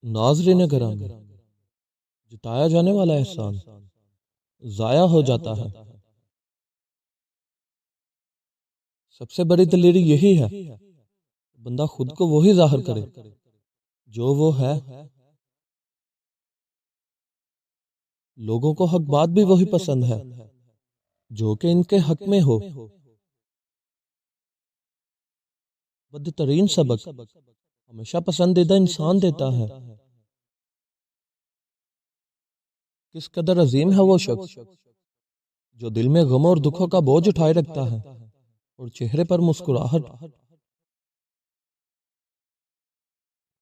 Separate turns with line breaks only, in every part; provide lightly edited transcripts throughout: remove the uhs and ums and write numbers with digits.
ناظرین گرامی، جتایا جانے والا احسان ضائع ہو جاتا ہے۔ سب سے بڑی دلیری یہی ہے بندہ خود کو وہی ظاہر کرے جو وہ ہے۔ لوگوں کو حق بات بھی وہی پسند ہے جو کہ ان کے حق میں ہو۔ بدترین سبق ہمیشہ پسندیدہ انسان دیتا ہے۔ کس قدر عظیم ہے وہ شخص جو دل میں غم اور دکھوں کا بوجھ اٹھائے رکھتا ہے اور چہرے پر مسکراہٹ۔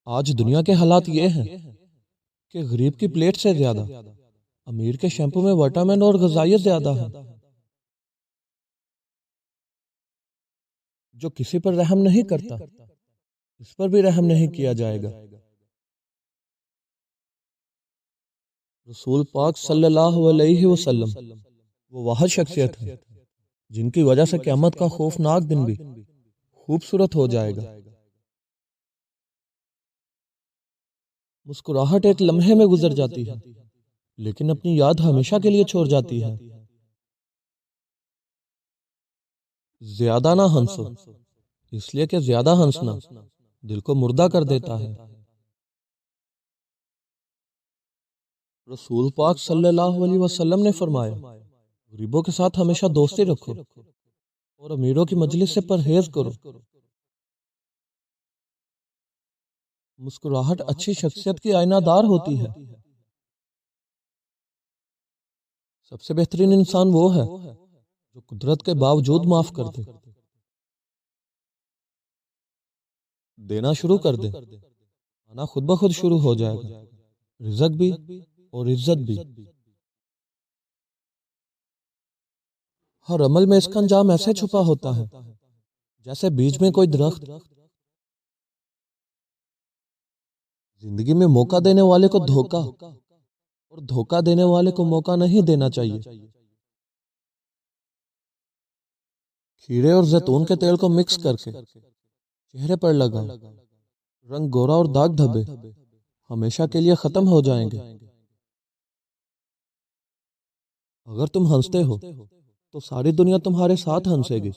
آج دنیا کے حالات یہ ہیں کہ غریب کی پلیٹ سے زیادہ امیر کے شیمپو میں وٹامن اور غذائیت زیادہ ہے۔ جو کسی پر رحم نہیں کرتا اس پر بھی رحم نہیں کیا جائے گا۔ رسول پاک صلی اللہ علیہ وسلم وہ واحد شخصیت ہے جن کی وجہ سے قیامت کا خوفناک دن بھی خوبصورت ہو جائے گا۔ مسکراہٹ ایک لمحے میں گزر جاتی ہے لیکن اپنی یاد ہمیشہ کے لیے چھوڑ جاتی ہے۔ زیادہ نہ ہنسو اس لیے کہ زیادہ ہنسنا دل کو مردہ کر دیتا ہے۔ رسول پاک صلی اللہ علیہ وسلم نے فرمایا، غریبوں کے ساتھ ہمیشہ دوستی رکھو اور امیروں کی مجلس سے پرہیز کرو۔ مسکراہٹ اچھی شخصیت کی آئینہ دار ہوتی ہے۔ سب سے بہترین انسان وہ ہے جو قدرت کے باوجود معاف کر دے، دینا شروع کر دے، آنا خود بخود شروع ہو جائے گا، رزق بھی اور عزت بھی۔ ہر عمل میں اس کا انجام ایسے چھپا ہوتا ہے جیسے بیچ میں کوئی درخت۔ زندگی میں موقع دینے والے کو دھوکا اور دھوکا دینے والے کو موقع نہیں دینا چاہیے۔ کھیرے اور زیتون کے تیل کو مکس کر کے چہرے پر لگاؤ، رنگ گورا اور داغ دھبے ہمیشہ کے لیے ختم ہو جائیں گے۔ اگر تم ہنستے ہو تو ساری دنیا تمہارے ساتھ ہنسے گی،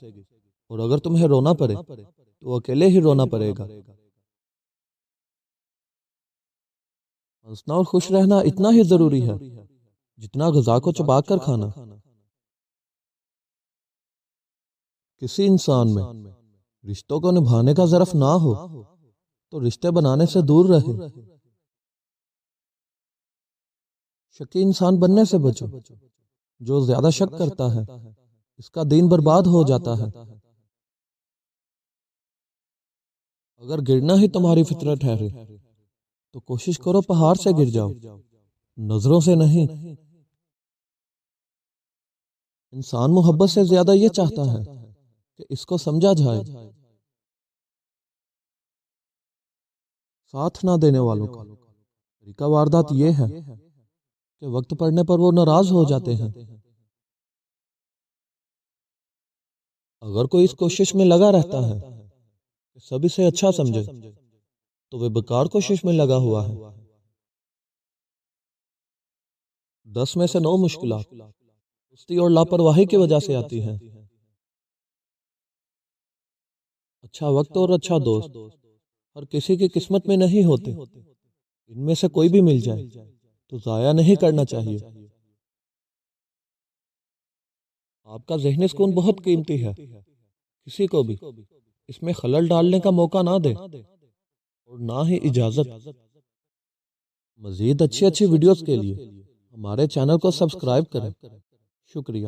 اور اگر تمہیں رونا پڑے تو اکیلے ہی رونا پڑے گا۔ ہنسنا اور خوش رہنا اتنا ہی ضروری ہے جتنا غذا کو چبا کر کھانا۔ کسی انسان میں رشتوں کو نبھانے کا ظرف نہ ہو تو رشتے بنانے سے دور رہے۔ شکی انسان بننے سے بچو، جو زیادہ شک کرتا ہے اس کا دین برباد ہو جاتا ہے۔ اگر گرنا ہی تمہاری فطرت ٹھہرے تو کوشش کرو پہاڑ سے گر جاؤ، نظروں سے نہیں۔ انسان محبت سے زیادہ یہ چاہتا ہے کہ اس کو سمجھا جائے۔ ساتھ نہ دینے والوں کا طریقہ واردات یہ ہے کہ وقت پڑنے پر وہ ناراض ہو جاتے ہیں۔ اگر کوئی اس کوشش میں لگا رہتا ہے کہ سب اسے اچھا سمجھے تو وہ بیکار کوشش میں لگا ہوا ہے۔ 10 میں سے 9 مشکلات سستی اور لاپرواہی کی وجہ سے آتی ہیں۔ اچھا وقت اور اچھا دوست ہر کسی کی قسمت میں نہیں ہوتے۔ ان میں سے کوئی بھی مل جائے تو ضائع نہیں کرنا چاہیے۔ آپ کا ذہنی سکون بہت قیمتی ہے، کسی کو بھی اس میں خلل ڈالنے کا موقع نہ دے اور نہ ہی اجازت۔ مزید اچھی ویڈیوز کے لیے ہمارے چینل کو سبسکرائب کریں۔ شکریہ۔